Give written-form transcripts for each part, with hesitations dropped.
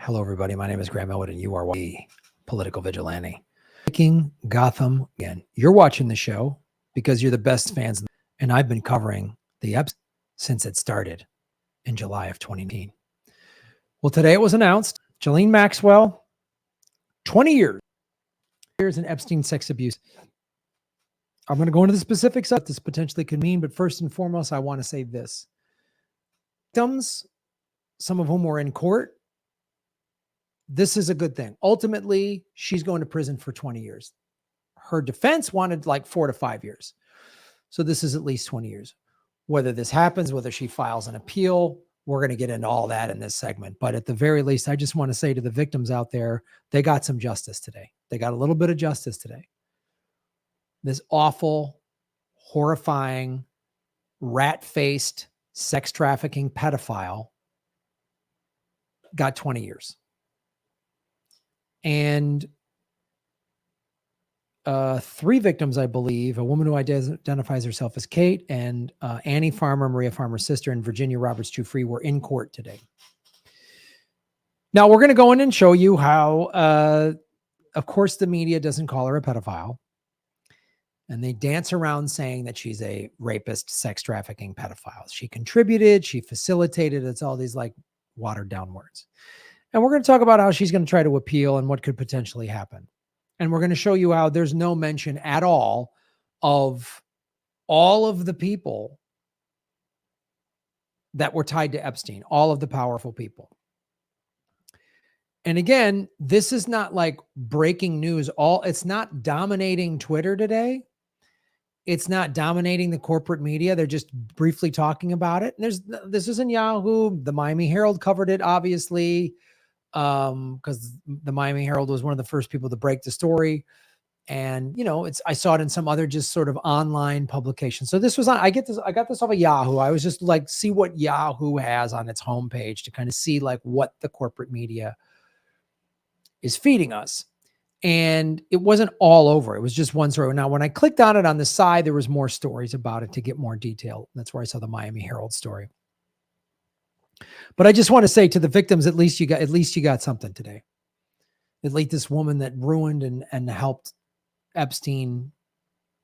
Hello, everybody. My name is Graham Elwood, and you are the political vigilante. Making Gotham again. You're watching the show because you're the best fans, and I've been covering the Epstein since it started in July of 2019. Well, today it was announced, Ghislaine Maxwell, 20 years in Epstein sex abuse. I'm going to go into the specifics of what this potentially could mean, but first and foremost, I want to say this. Victims, some of whom were in court, this is a good thing. Ultimately, she's going to prison for 20 years. Her defense wanted like 4 to 5 years. So this is at least 20 years. Whether this happens, whether she files an appeal, we're going to get into all that in this segment. But at the very least, I just want to say to the victims out there, they got some justice today. They got a little bit of justice today. This awful, horrifying, rat-faced, sex trafficking pedophile got 20 years. And 3 victims, I believe, a woman who identifies herself as Kate and Annie Farmer, Maria Farmer's sister, and Virginia Roberts Jufree were in court today. Now, we're going to go in and show you how, of course, the media doesn't call her a pedophile. And they dance around saying that she's a rapist, sex trafficking pedophile. She contributed, she facilitated. It's all these like watered down words. And we're going to talk about how she's going to try to appeal and what could potentially happen. And we're going to show you how there's no mention at all of the people that were tied to Epstein, all of the powerful people. And again, this is not like breaking news. It's not dominating Twitter today. It's not dominating the corporate media. They're just briefly talking about it. And this isn't Yahoo. The Miami Herald covered it, obviously, because the Miami Herald was one of the first people to break the story. And, you know, I saw it in some other just sort of online publication. So this was I got this off of Yahoo. I was just like, see what Yahoo has on its homepage to kind of see like what the corporate media is feeding us. And it wasn't all over. It was just one story. Now, when I clicked on it on the side, there was more stories about it to get more detail. That's where I saw the Miami Herald story. But I just want to say to the victims, at least you got something today. At least this woman that ruined and helped Epstein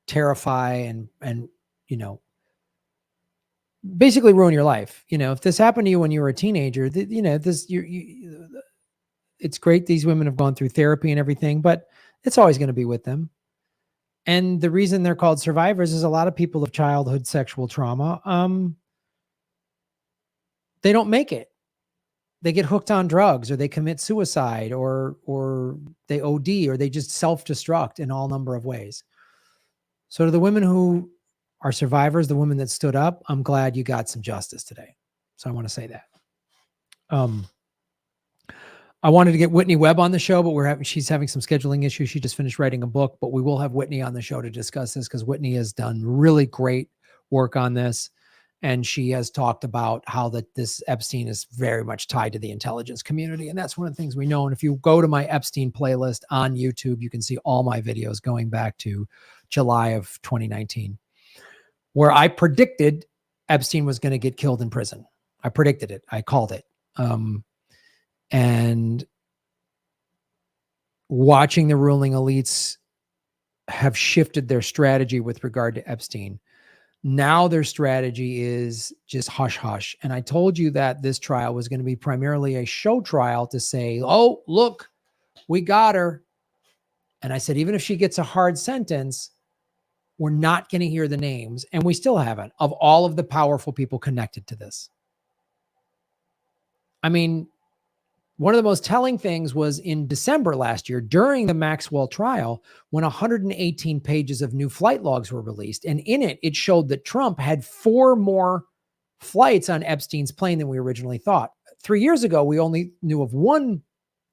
terrify and you know, basically ruin your life. You know, if this happened to you when you were a teenager, you know, it's great these women have gone through therapy and everything, but it's always going to be with them. And the reason they're called survivors is a lot of people of childhood sexual trauma, they don't make it. They get hooked on drugs, or they commit suicide, or they OD, or they just self-destruct in all number of ways. So to the women who are survivors, the women that stood up, I'm glad you got some justice today. So I want to say that. I wanted to get Whitney Webb on the show, but she's having some scheduling issues. She just finished writing a book, but we will have Whitney on the show to discuss this because Whitney has done really great work on this. And she has talked about how this Epstein is very much tied to the intelligence community. And that's one of the things we know. And if you go to my Epstein playlist on YouTube, you can see all my videos going back to July of 2019, where I predicted Epstein was going to get killed in prison. I predicted it. I called it. And watching the ruling elites have shifted their strategy with regard to Epstein. Now their strategy is just hush hush. And I told you that this trial was going to be primarily a show trial to say, oh, look, we got her. And I said, even if she gets a hard sentence, we're not going to hear the names. And we still haven't, of all of the powerful people connected to this. I mean, one of the most telling things was in December last year during the Maxwell trial, when 118 pages of new flight logs were released. And in it, it showed that Trump had 4 more flights on Epstein's plane than we originally thought. 3 years ago, we only knew of one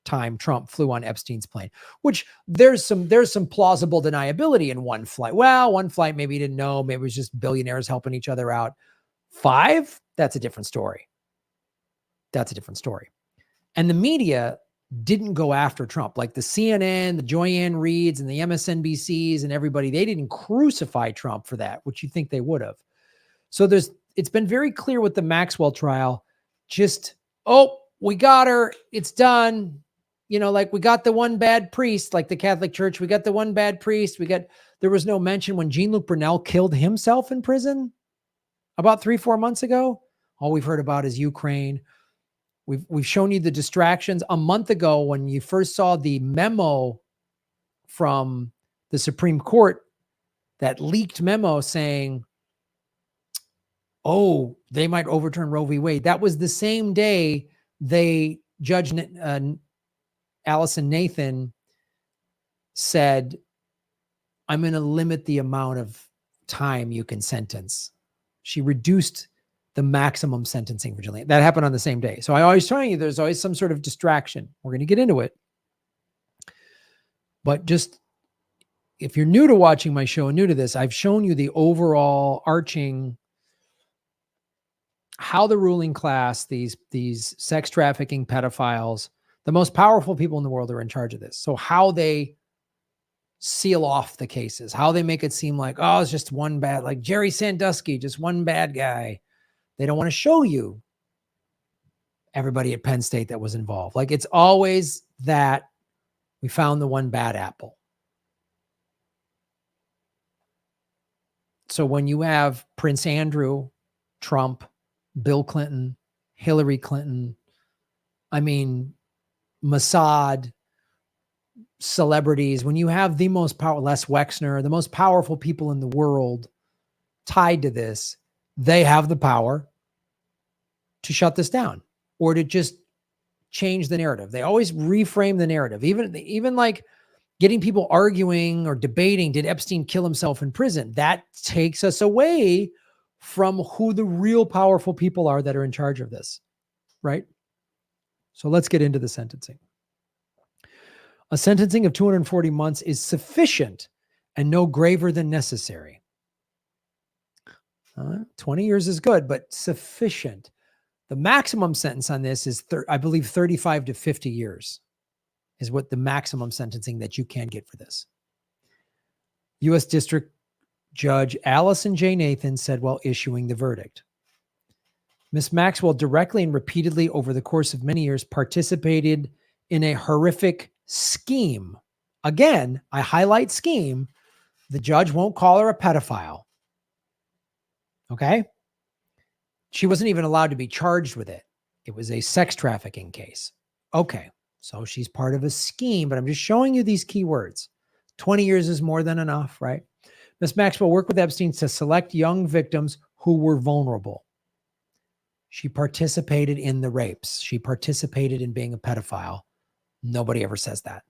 time Trump flew on Epstein's plane, which there's some plausible deniability in one flight. Well, one flight, maybe he didn't know. Maybe it was just billionaires helping each other out. 5, that's a different story. That's a different story. And the media didn't go after Trump. Like the CNN, the Joyanne Reeds, and the MSNBCs and everybody, they didn't crucify Trump for that, which you think they would have. So it's been very clear with the Maxwell trial, just, oh, we got her, it's done. You know, like we got the one bad priest, like the Catholic Church, we got the one bad priest. There was no mention when Jean-Luc Brunel killed himself in prison about 3-4 months ago. All we've heard about is Ukraine. We've shown you the distractions. A month ago, when you first saw the memo from the Supreme Court, that leaked memo saying, oh, they might overturn Roe v. Wade. That was the same day Judge Allison Nathan said, I'm going to limit the amount of time you can sentence. She reduced the maximum sentencing for Ghislaine. That happened on the same day. So I always tell you, there's always some sort of distraction. We're going to get into it. But just, if you're new to watching my show and new to this, I've shown you the overall arching, how the ruling class, these sex trafficking pedophiles, the most powerful people in the world are in charge of this. So how they seal off the cases, how they make it seem like, oh, it's just one bad, like Jerry Sandusky, just one bad guy. They don't want to show you everybody at Penn State that was involved. Like, it's always that we found the one bad apple. So when you have Prince Andrew, Trump, Bill Clinton, Hillary Clinton, Mossad, celebrities, when you have the most powerful, Les Wexner, the most powerful people in the world tied to this, they have the power to shut this down or to just change the narrative. They always reframe the narrative. Even like getting people arguing or debating, did Epstein kill himself in prison? That takes us away from who the real powerful people are that are in charge of this, right? So let's get into the sentencing. A sentencing of 240 months is sufficient and no graver than necessary. 20 years is good, but sufficient. The maximum sentence on this is, I believe, 35 to 50 years is what the maximum sentencing that you can get for this. U.S. District Judge Allison J. Nathan said while issuing the verdict, Ms. Maxwell directly and repeatedly over the course of many years participated in a horrific scheme. Again, I highlight scheme. The judge won't call her a pedophile. Okay? She wasn't even allowed to be charged with it. It was a sex trafficking case. Okay, so she's part of a scheme, but I'm just showing you these key words. 20 years is more than enough, right? Ms. Maxwell worked with Epstein to select young victims who were vulnerable. She participated in the rapes. She participated in being a pedophile. Nobody ever says that.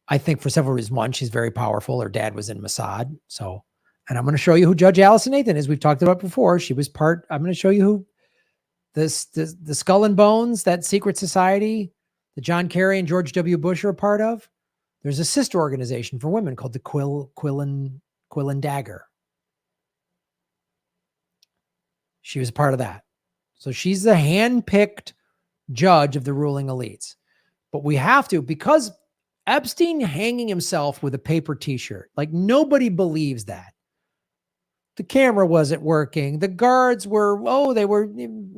I think for several reasons. One, she's very powerful. Her dad was in Mossad. And I'm going to show you who Judge Allison Nathan is. We've talked about before. She was I'm going to show you who the Skull and Bones, that secret society that John Kerry and George W. Bush are a part of. There's a sister organization for women called the Quill and Dagger. She was a part of that. So she's the hand-picked judge of the ruling elites. But we have to, because Epstein hanging himself with a paper t-shirt, like nobody believes that. The camera wasn't working. The guards they were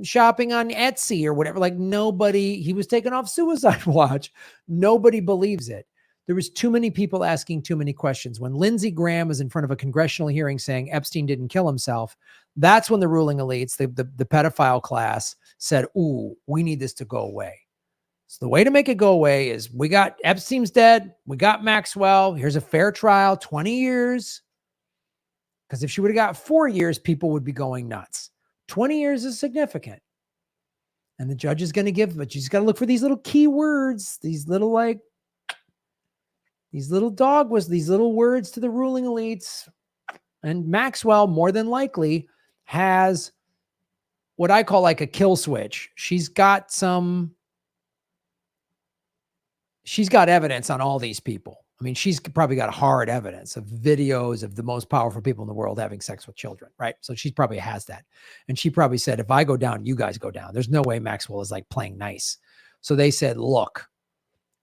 shopping on Etsy or whatever. Like he was taken off suicide watch. Nobody believes it. There was too many people asking too many questions. When Lindsey Graham was in front of a congressional hearing saying Epstein didn't kill himself, that's when the ruling elites, the pedophile class, said, ooh, we need this to go away. So the way to make it go away is we got Epstein's dead. We got Maxwell. Here's a fair trial, 20 years. Because if she would have got 4 years, people would be going nuts. 20 years is significant. And the judge is going to give, but she's got to look for these little key words, these little words to the ruling elites. And Maxwell, more than likely, has what I call like a kill switch. She's got evidence on all these people. I mean, she's probably got hard evidence of videos of the most powerful people in the world having sex with children, right? So she probably has that. And she probably said, if I go down, you guys go down. There's no way Maxwell is like playing nice. So they said, look,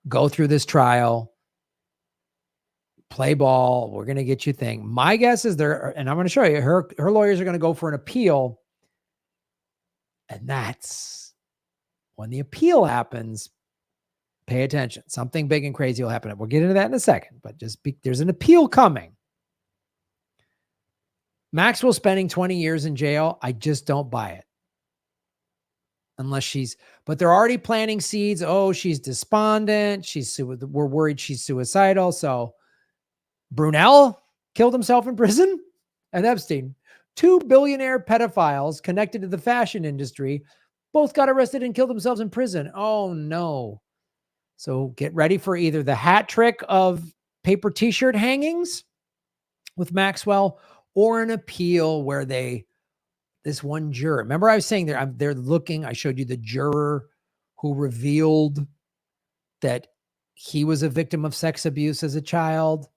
go through this trial, play ball. We're going to get you thing. My guess is and I'm going to show you, her lawyers are going to go for an appeal. And that's When the appeal happens, pay attention. Something big and crazy will happen. We'll get into that in a second, but there's an appeal coming. Maxwell spending 20 years in jail, I just don't buy it. Unless but they're already planting seeds. Oh, she's despondent. We're worried she's suicidal. So Brunel killed himself in prison, and Epstein, 2 billionaire pedophiles connected to the fashion industry, both got arrested and killed themselves in prison. Oh no. So get ready for either the hat trick of paper t-shirt hangings with Maxwell or an appeal where this one juror, remember I was saying they're looking, I showed you the juror who revealed that he was a victim of sex abuse as a child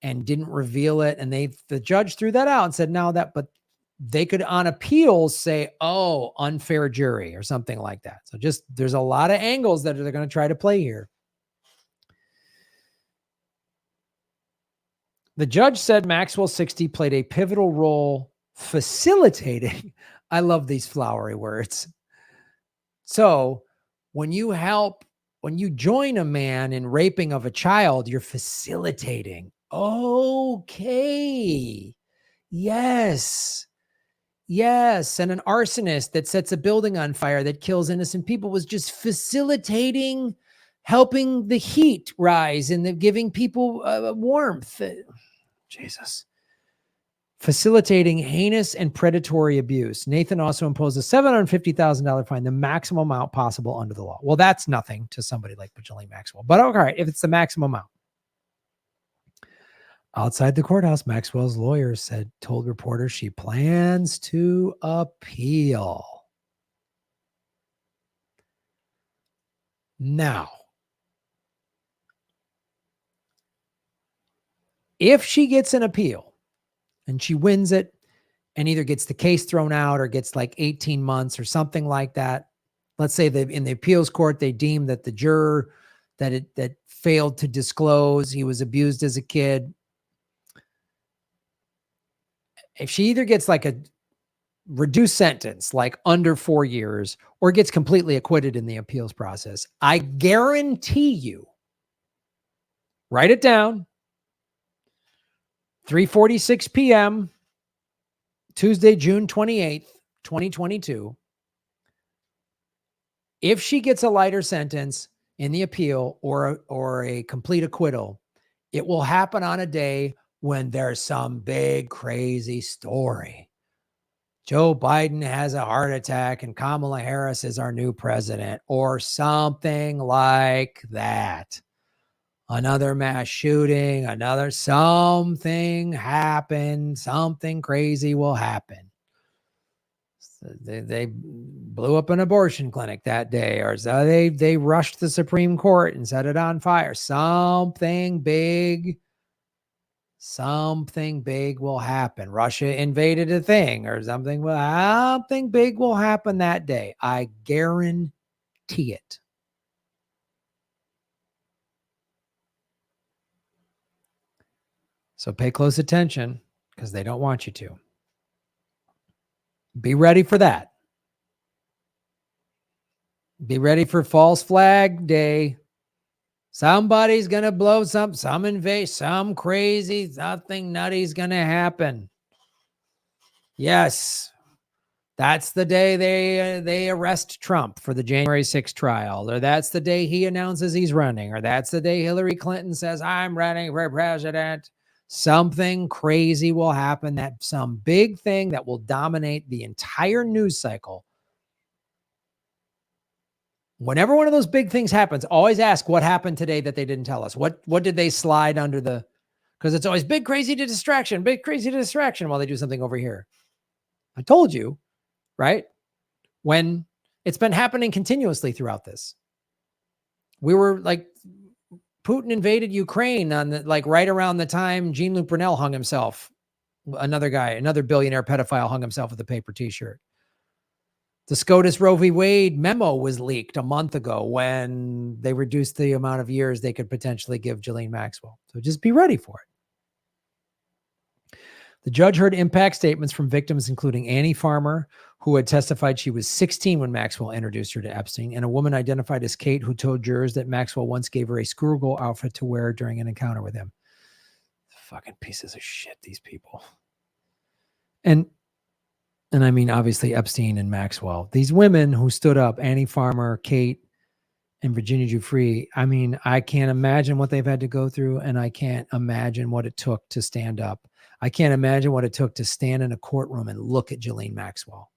and didn't reveal it. And the judge threw that out and said, but they could on appeal say, oh, unfair jury or something like that. So there's a lot of angles that they're going to try to play here. The judge said Maxwell 60 played a pivotal role facilitating. I love these flowery words. So when you join a man in raping of a child, you're facilitating. Okay. Yes. And an arsonist that sets a building on fire that kills innocent people was just facilitating, helping the heat rise and giving people warmth. Jesus. Facilitating heinous and predatory abuse. Nathan also imposed a $750,000 fine, the maximum amount possible under the law. Well, that's nothing to somebody like Ghislaine Maxwell. But okay, if it's the maximum amount. Outside the courthouse, Maxwell's lawyer told reporters she plans to appeal. Now, if she gets an appeal and she wins it and either gets the case thrown out or gets like 18 months or something like that, let's say that in the appeals court, they deem that the juror that failed to disclose he was abused as a kid. If she either gets like a reduced sentence, like under 4 years, or gets completely acquitted in the appeals process, I guarantee you, write it down, 3:46 p.m., Tuesday, June 28th, 2022. If she gets a lighter sentence in the appeal or a complete acquittal, it will happen on a day when there's some big, crazy story. Joe Biden has a heart attack and Kamala Harris is our new president, or something like that. Another mass shooting, something happened, something crazy will happen. They blew up an abortion clinic that day, or so they rushed the Supreme Court and set it on fire. Something big will happen. Russia invaded a thing or something big will happen that day. I guarantee it. So pay close attention because they don't want you to. Be ready for that. Be ready for false flag day. Somebody's going to blow some invade, some crazy, something nutty's going to happen. Yes. That's the day they arrest Trump for the January 6th trial, or that's the day he announces he's running, or that's the day Hillary Clinton says, I'm running for president. Something crazy will happen, that some big thing that will dominate the entire news cycle. Whenever one of those big things happens, always ask what happened today that they didn't tell us. What did they slide under the, because it's always big, crazy to distraction while they do something over here. I told you, right? When it's been happening continuously throughout this. We were like, Putin invaded Ukraine on right around the time Jean-Luc Brunel hung himself. Another billionaire pedophile hung himself with a paper t-shirt. The SCOTUS Roe v. Wade memo was leaked a month ago when they reduced the amount of years they could potentially give Ghislaine Maxwell. So just be ready for it. The judge heard impact statements from victims, including Annie Farmer, who had testified she was 16 when Maxwell introduced her to Epstein, and a woman identified as Kate, who told jurors that Maxwell once gave her a schoolgirl outfit to wear during an encounter with him. Fucking pieces of shit, these people. And I mean, obviously, Epstein and Maxwell. These women who stood up, Annie Farmer, Kate, and Virginia Giuffre, I mean, I can't imagine what they've had to go through, and I can't imagine what it took to stand up. I can't imagine what it took to stand in a courtroom and look at Ghislaine Maxwell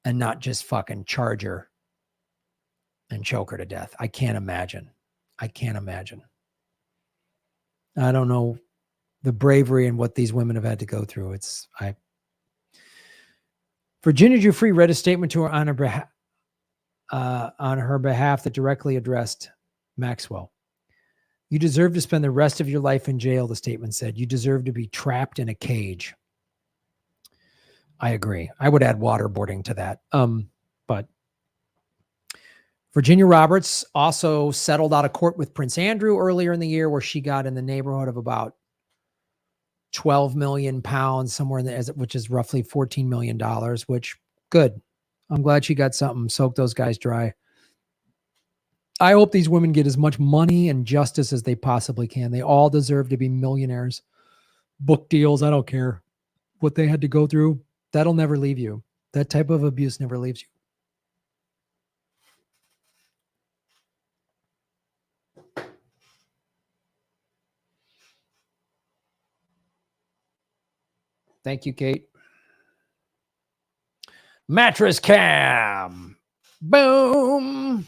and not just fucking charge her and choke her to death. I can't imagine. I can't imagine. I don't know the bravery and what these women have had to go through. Virginia Giuffre read a statement to her on her behalf that directly addressed Maxwell. You deserve to spend the rest of your life in jail, the statement said. You deserve to be trapped in a cage. I agree. I would add waterboarding to that. But Virginia Roberts also settled out of court with Prince Andrew earlier in the year, where she got in the neighborhood of about 12 million pounds, somewhere in the, which is roughly $14 million, which good. I'm glad she got something, soak those guys dry. I hope these women get as much money and justice as they possibly can. They all deserve to be millionaires, book deals. I don't care what they had to go through. That'll never leave you. That type of abuse never leaves you. Thank you, Kate. Mattress cam. Boom.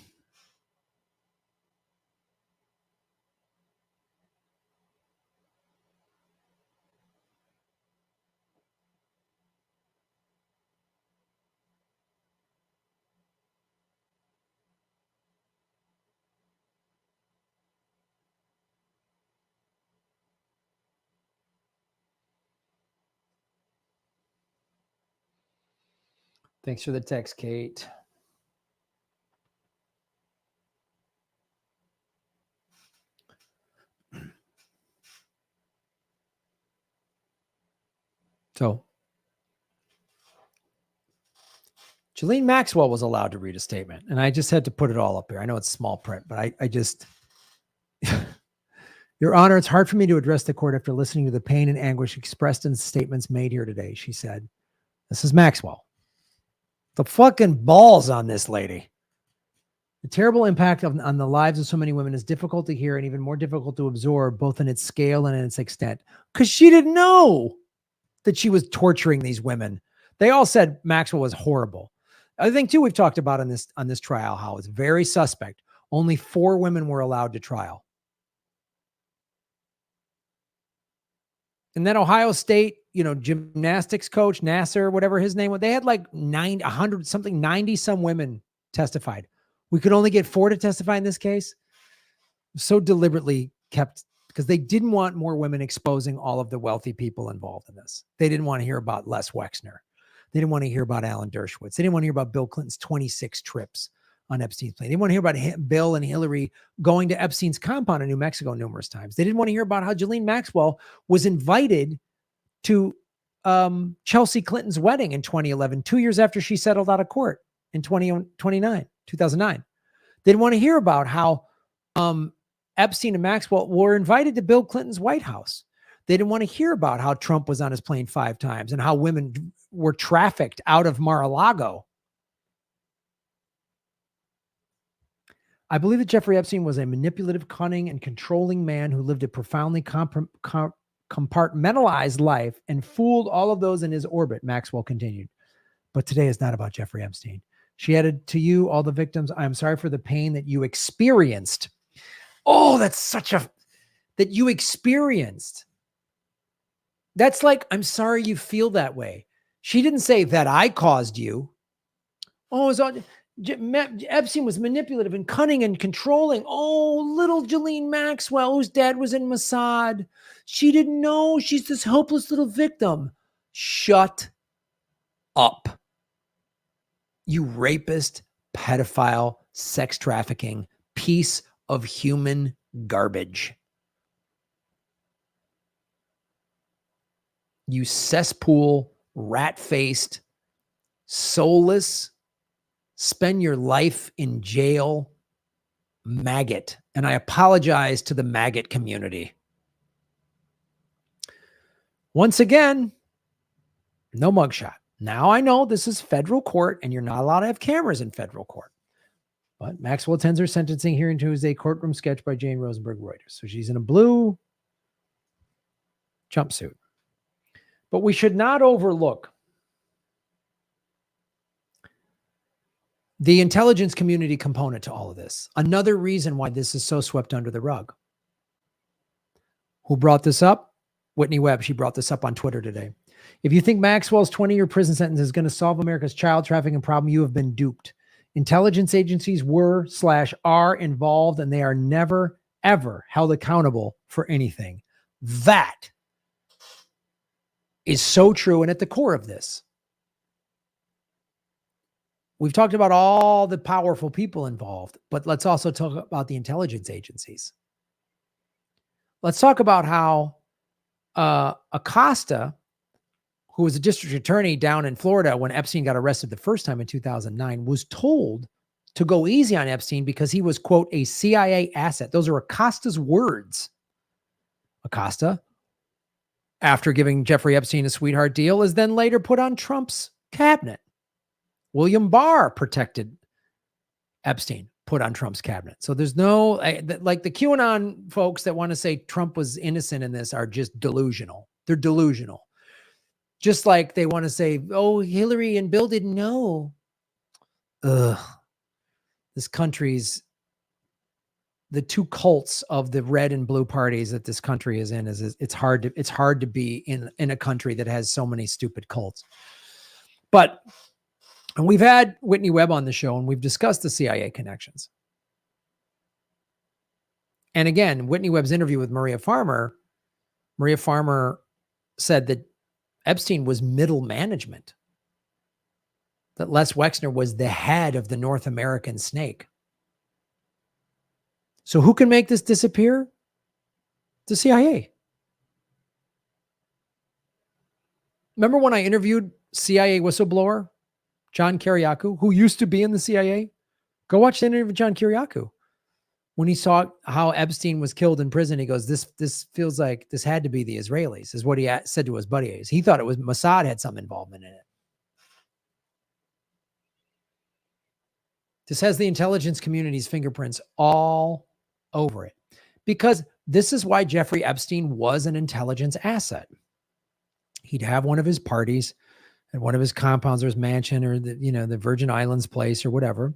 Thanks for the text, Kate. So, Ghislaine Maxwell was allowed to read a statement, and I just had to put it all up here. I know it's small print, but I just, Your Honor, it's hard for me to address the court after listening to the pain and anguish expressed in statements made here today, she said. This is Maxwell. The fucking balls on this lady. The terrible impact on the lives of so many women is difficult to hear and even more difficult to absorb, both in its scale and in its extent. Because she didn't know that she was torturing these women. They all said Maxwell was horrible. I think too, we've talked about on this trial how it's very suspect. Only 4 women were allowed to trial. And then Ohio State, gymnastics coach, Nasser, whatever his name was, they had like 100 something, 90 some women testified. We could only get 4 to testify in this case. So deliberately kept, because they didn't want more women exposing all of the wealthy people involved in this. They didn't want to hear about Les Wexner. They didn't want to hear about Alan Dershowitz. They didn't want to hear about Bill Clinton's 26 trips on Epstein's plane. They didn't want to hear about Bill and Hillary going to Epstein's compound in New Mexico numerous times. They didn't want to hear about how Ghislaine Maxwell was invited to Chelsea Clinton's wedding in 2011, 2 years after she settled out of court in 2009. They didn't want to hear about how Epstein and Maxwell were invited to Bill Clinton's White House. They didn't want to hear about how Trump was on his plane 5 times and how women were trafficked out of Mar-a-Lago. I believe that Jeffrey Epstein was a manipulative, cunning, and controlling man who lived a profoundly compartmentalized life and fooled all of those in his orbit, Maxwell continued. But today is not about Jeffrey Epstein. She added, to you, all the victims, I'm sorry for the pain that you experienced. Oh, that's that you experienced. That's like, I'm sorry you feel that way. She didn't say that I caused you. Oh, Epstein was manipulative and cunning and controlling. Oh, little Ghislaine Maxwell, whose dad was in Mossad. She didn't know. She's this helpless little victim. Shut up. You rapist, pedophile, sex trafficking, piece of human garbage. You cesspool, rat-faced, soulless, spend your life in jail maggot. And I apologize to the maggot community. Once again, no mugshot. Now I know this is federal court and you're not allowed to have cameras in federal court. But Maxwell attends her sentencing hearing Tuesday, courtroom sketch by Jane Rosenberg Reuters. So she's in a blue jumpsuit. But we should not overlook the intelligence community component to all of this. Another reason why this is so swept under the rug. Who brought this up? Whitney Webb. She brought this up on Twitter today. If you think Maxwell's 20-year prison sentence is going to solve America's child trafficking problem, you have been duped. Intelligence agencies were/are involved, and they are never, ever held accountable for anything. That is so true and at the core of this. We've talked about all the powerful people involved, but let's also talk about the intelligence agencies. Let's talk about how Acosta, who was a district attorney down in Florida when Epstein got arrested the first time in 2009, was told to go easy on Epstein because he was, quote, a CIA asset. Those are Acosta's words. Acosta, after giving Jeffrey Epstein a sweetheart deal, is then later put on Trump's cabinet. William Barr protected Epstein, put on Trump's cabinet. So there's no, like the QAnon folks that want to say Trump was innocent in this are just delusional. They're delusional. Just like they want to say, oh, Hillary and Bill didn't know. Ugh. This country's, the two cults of the red and blue parties that this country is in is it's hard to be in a country that has so many stupid cults. But and we've had Whitney Webb on the show and we've discussed the CIA connections. And again, Whitney Webb's interview with Maria Farmer said that Epstein was middle management, that Les Wexner was the head of the North American snake. So who can make this disappear? The CIA. Remember when I interviewed CIA whistleblower John Kiriakou, who used to be in the CIA? Go watch the interview with John Kiriakou. When he saw how Epstein was killed in prison, he goes, this feels like this had to be the Israelis, is what he said to his buddies. He thought it was Mossad had some involvement in it. This has the intelligence community's fingerprints all over it. Because this is why Jeffrey Epstein was an intelligence asset. He'd have one of his parties at one of his compounds or his mansion or the Virgin Islands place or whatever.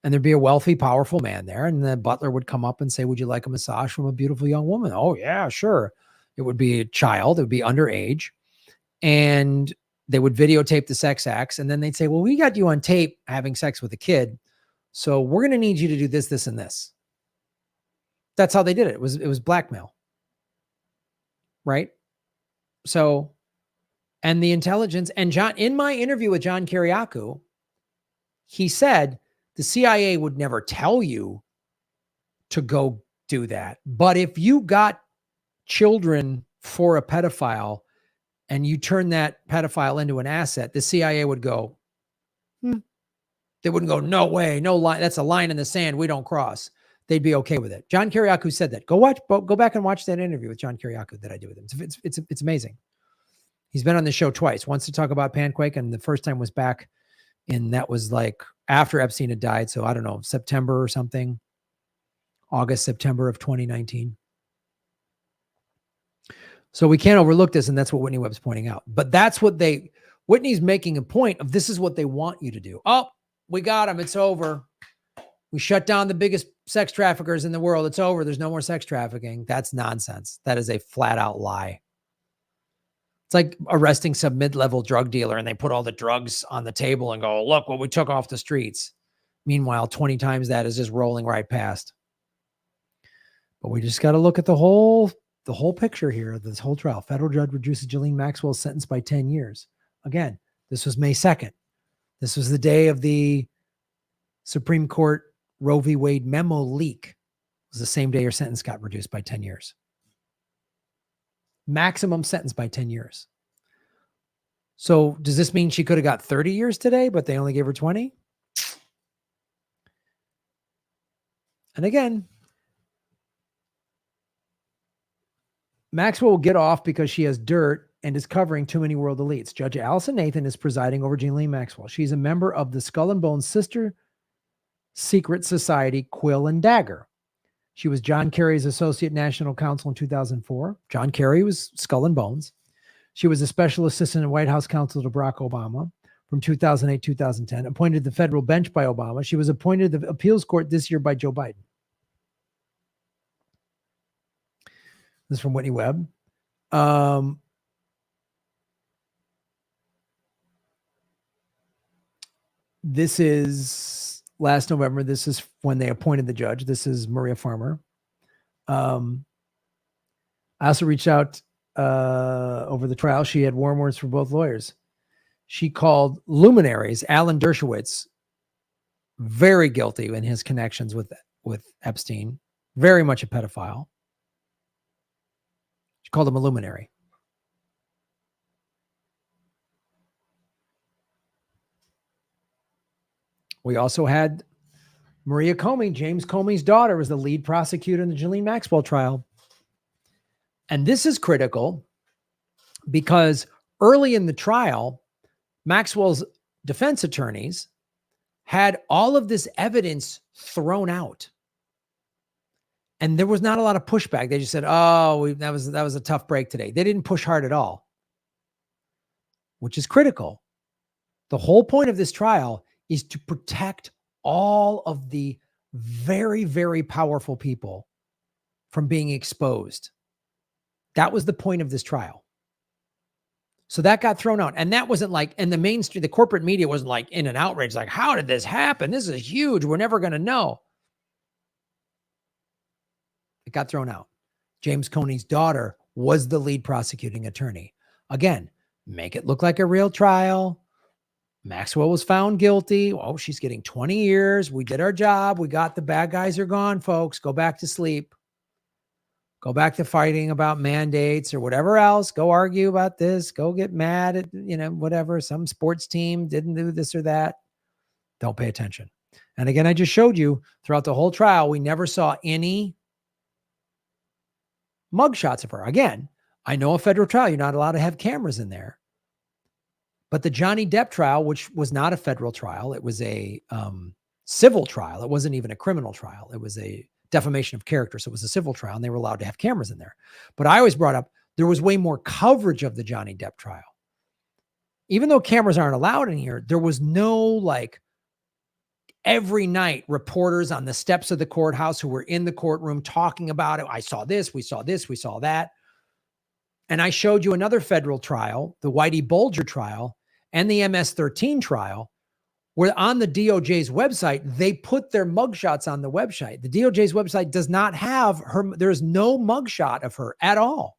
And there'd be a wealthy, powerful man there. And the butler would come up and say, would you like a massage from a beautiful young woman? Oh, yeah, sure. It would be a child. It would be underage. And they would videotape the sex acts. And then they'd say, well, we got you on tape having sex with a kid. So we're going to need you to do this, this, and this. That's how they did it. It was blackmail. Right? So, and the intelligence, and John, in my interview with John Kiriakou, he said, the CIA would never tell you to go do that. But if you got children for a pedophile and you turn that pedophile into an asset, the CIA would go, They wouldn't go, no way, no line. That's a line in the sand we don't cross. They'd be okay with it. John Kiriakou said that. Go back and watch that interview with John Kiriakou that I did with him. It's amazing. He's been on the show twice. Once to talk about Panquake, and the first time was back that was like after Epstein had died. So I don't know, September or something, August, September of 2019. So we can't overlook this. And that's what Whitney Webb's pointing out. But that's what Whitney's making a point of, this is what they want you to do. Oh, we got him. It's over. We shut down the biggest sex traffickers in the world. It's over. There's no more sex trafficking. That's nonsense. That is a flat out lie. It's like arresting some mid-level drug dealer and they put all the drugs on the table and go, look what we took off the streets. Meanwhile, 20 times that is just rolling right past. But we just got to look at the whole picture here of this whole trial. Federal judge reduces Ghislaine Maxwell's sentence by 10 years. Again, this was May 2nd. This was the day of the Supreme Court Roe v. Wade memo leak. It was the same day her sentence got reduced by 10 years. Maximum sentence by 10 years. So does this mean she could have got 30 years today, but they only gave her 20? And again, Maxwell will get off because she has dirt and is covering too many world elites. Judge Allison Nathan is presiding over Jeanine Maxwell. She's a member of the Skull and Bones sister secret society, Quill and Dagger. She was John Kerry's associate national counsel in 2004. John Kerry was Skull and Bones. She was a special assistant and White House counsel to Barack Obama from 2008, 2010, appointed to the federal bench by Obama. She was appointed to the appeals court this year by Joe Biden. This is from Whitney Webb. This is last November. This is when they appointed the judge. This is Maria Farmer. I also reached out over the trial. She had warm words for both lawyers. She called luminaries Alan Dershowitz very guilty in his connections with Epstein, very much a pedophile. She called him a luminary. We also had Maria Comey, James Comey's daughter, was the lead prosecutor in the Jeanine Maxwell trial. And this is critical because early in the trial, Maxwell's defense attorneys had all of this evidence thrown out. And there was not a lot of pushback. They just said, oh, that was a tough break today. They didn't push hard at all, which is critical. The whole point of this trial is to protect all of the very, very powerful people from being exposed. That was the point of this trial. So that got thrown out. And that wasn't like, and the mainstream, the corporate media wasn't like in an outrage, like, how did this happen? This is huge. We're never going to know. It got thrown out. James Comey's daughter was the lead prosecuting attorney. Again, make it look like a real trial. Maxwell was found guilty. Oh, she's getting 20 years. We did our job. We got the bad guys are gone, folks. Go back to sleep. Go back to fighting about mandates or whatever else. Go argue about this. Go get mad at, whatever. Some sports team didn't do this or that. Don't pay attention. And again, I just showed you throughout the whole trial, we never saw any mugshots of her. Again, I know a federal trial, you're not allowed to have cameras in there. But the Johnny Depp trial, which was not a federal trial, it was a civil trial. It wasn't even a criminal trial. It was a defamation of character. So it was a civil trial and they were allowed to have cameras in there. But I always brought up, there was way more coverage of the Johnny Depp trial. Even though cameras aren't allowed in here, there was no like every night reporters on the steps of the courthouse who were in the courtroom talking about it. I saw this, we saw this, we saw that. And I showed you another federal trial, the Whitey Bulger trial and the MS-13 trial, where on the DOJ's website, they put their mugshots on the website. The DOJ's website does not have her. There's no mugshot of her at all.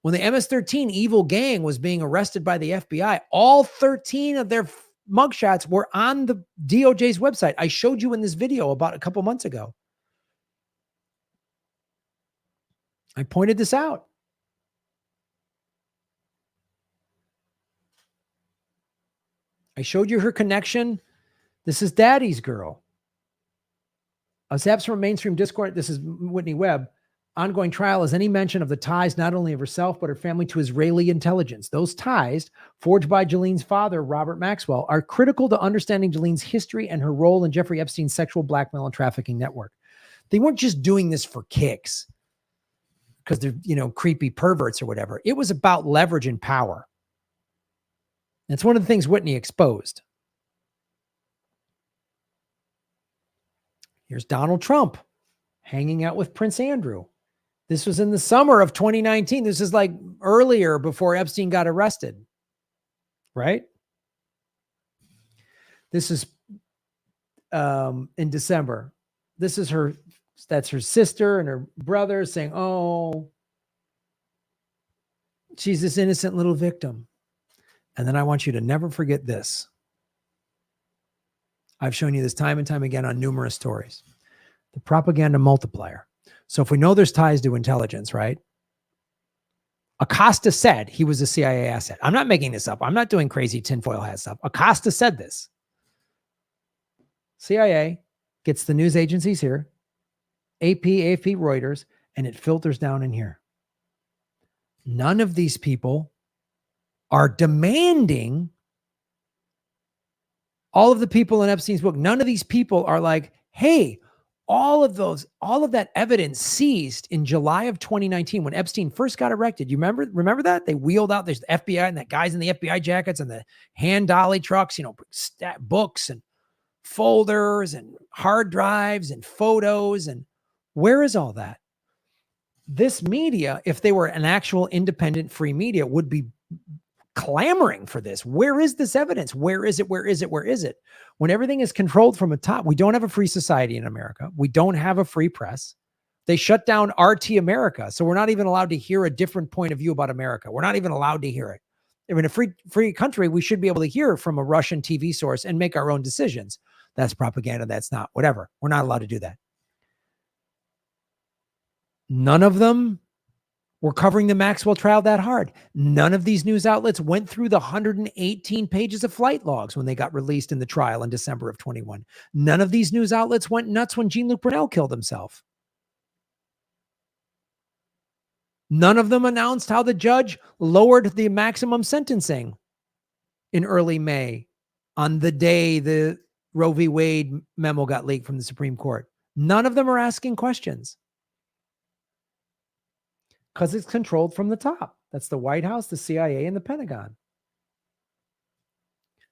When the MS-13 evil gang was being arrested by the FBI, all 13 of their mugshots were on the DOJ's website. I showed you in this video about a couple months ago. I pointed this out. I showed you her connection. This is Daddy's girl. Absent from mainstream discourse. This is Whitney Webb. Ongoing trial is any mention of the ties not only of herself but her family to Israeli intelligence. Those ties, forged by Janine's father, Robert Maxwell, are critical to understanding Janine's history and her role in Jeffrey Epstein's sexual blackmail and trafficking network. They weren't just doing this for kicks because they're, creepy perverts or whatever. It was about leverage and power. It's one of the things Whitney exposed. Here's Donald Trump hanging out with Prince Andrew. This was in the summer of 2019. This is like earlier before Epstein got arrested, right? This is in December. This is that's her sister and her brother saying, oh, she's this innocent little victim. And then I want you to never forget this. I've shown you this time and time again on numerous stories. The propaganda multiplier. So if we know there's ties to intelligence, right? Acosta said he was a CIA asset. I'm not making this up. I'm not doing crazy tinfoil hat stuff. Acosta said this. CIA gets the news agencies here, AP, AFP, Reuters, and it filters down in here. None of these people are demanding, all of the people in Epstein's book, none of these people are like, hey, all of that evidence seized in July of 2019 when Epstein first got erected. You remember that? They wheeled out, there's the FBI and that guys in the FBI jackets and the hand dolly trucks, books and folders and hard drives and photos. And where is all that? This media, if they were an actual independent free media, would be clamoring for this. Where is this evidence? Where is it? Where is it? Where is it? When everything is controlled from the top, we don't have a free society in America. We don't have a free press. They shut down RT America. So we're not even allowed to hear a different point of view about America. We're not even allowed to hear it. In a free country, we should be able to hear from a Russian TV source and make our own decisions. That's propaganda. That's not, whatever. We're not allowed to do that. None of them were covering the Maxwell trial that hard. None of these news outlets went through the 118 pages of flight logs when they got released in the trial in December of 21. None of these news outlets went nuts when Jean-Luc Brunel killed himself. None of them announced how the judge lowered the maximum sentencing in early May on the day the Roe v. Wade memo got leaked from the Supreme Court. None of them are asking questions. Because it's controlled from the top. That's the White House, the CIA, and the Pentagon.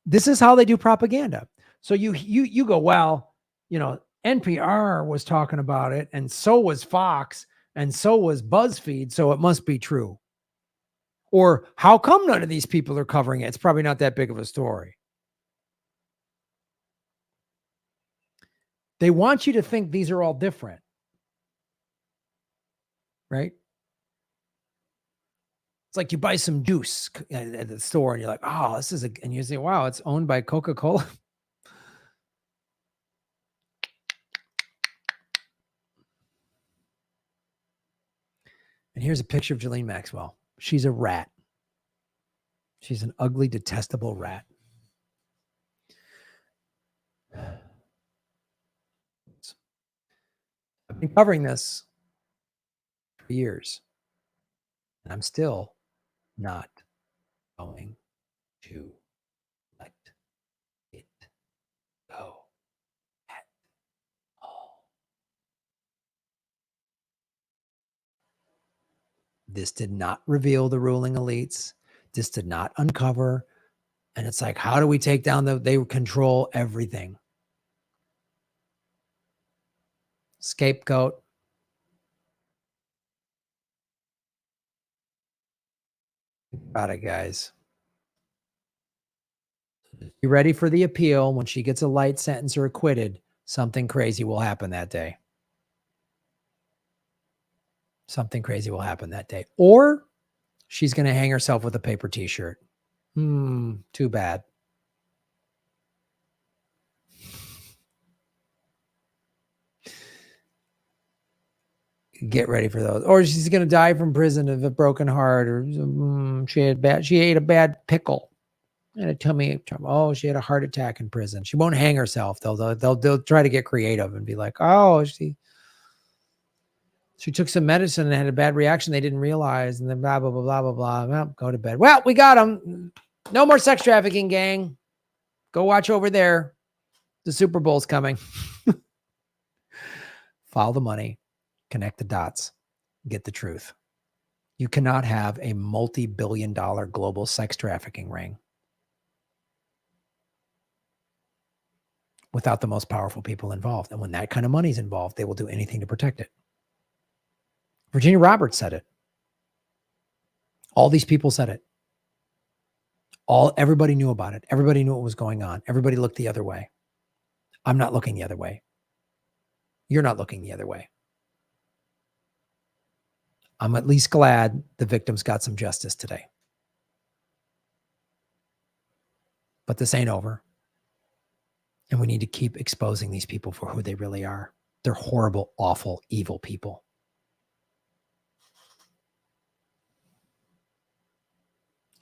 This is how they do propaganda. So you go, well, NPR was talking about it, and so was Fox, and so was BuzzFeed, so it must be true. Or how come none of these people are covering it? It's probably not that big of a story. They want you to think these are all different. Right? It's like you buy some juice at the store and you're like, oh, this is and you say, wow, it's owned by Coca-Cola. And here's a picture of Ghislaine Maxwell. She's a rat. She's an ugly, detestable rat. I've been covering this for years, and I'm still not going to let it go at all. This did not reveal the ruling elites. This did not uncover. And it's like, how do we take down they control everything. Scapegoat. Got it, guys. You ready for the appeal? When she gets a light sentence or acquitted, something crazy will happen that day. Something crazy will happen that day. Or she's going to hang herself with a paper t-shirt. Too bad. Get ready for those. Or she's going to die from prison of a broken heart, or she ate a bad pickle and a tummy trouble. Oh, she had a heart attack in prison. She won't hang herself. They'll try to get creative and be like, oh, she took some medicine and had a bad reaction they didn't realize, and then blah blah blah blah blah blah. Well, go to bed. Well, we got him. No more sex trafficking, gang. Go watch over there. The Super Bowl's coming. Follow the money. Connect the dots, get the truth. You cannot have a multi-billion-dollar global sex trafficking ring without the most powerful people involved. And when that kind of money is involved, they will do anything to protect it. Virginia Roberts said it. All these people said it. Everybody knew about it. Everybody knew what was going on. Everybody looked the other way. I'm not looking the other way. You're not looking the other way. I'm at least glad the victims got some justice today. But this ain't over. And we need to keep exposing these people for who they really are. They're horrible, awful, evil people.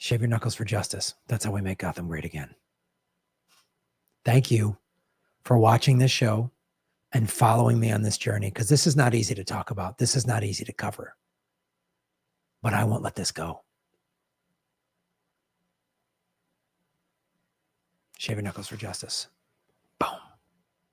Shave your knuckles for justice. That's how we make Gotham great again. Thank you for watching this show and following me on this journey, because this is not easy to talk about. This is not easy to cover. But I won't let this go. Shave your knuckles for justice.